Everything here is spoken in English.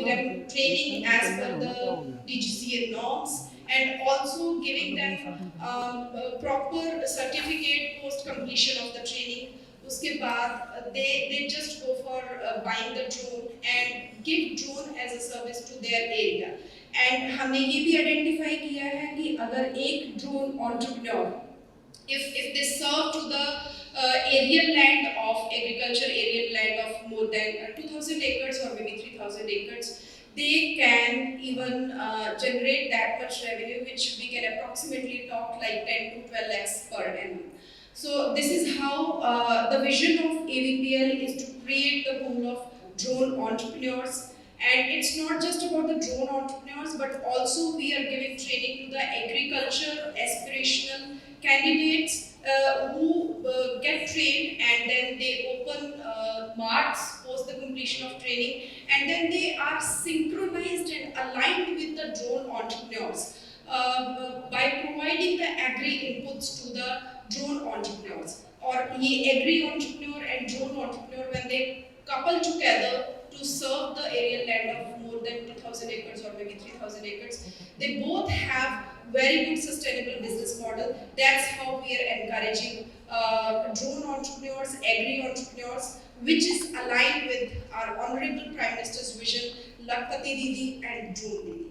giving them training as per the DGCA norms, and also giving them proper certificate post completion of the training. उसके बाद they just go for buying the drone and give drone as a service to their area. And हमने ये भी identify किया है कि अगर एक drone entrepreneur if they serve to the aerial land of agriculture, aerial land of more than 2,000 acres or maybe 3,000 acres, they can even generate that much revenue, which we can approximately talk like 10 to 12 lakhs per annum. So this is how the vision of AVPL is to create the pool of drone entrepreneurs. And it's not just about the drone entrepreneurs, but also we are giving training to the agriculture aspirational candidates who get trained, and then they open marts post the completion of training, and then they are synchronized and aligned with the drone entrepreneurs by providing the agri-inputs to the drone entrepreneurs. Or ye agri-entrepreneur and drone entrepreneur, when they couple together to serve the aerial land of more than 2,000 acres or maybe 3,000 acres, they both have very good sustainable business model. That's how we are encouraging drone entrepreneurs, agri-entrepreneurs, which is aligned with our Honorable Prime Minister's vision, Lakpati Didi and Drone Didi.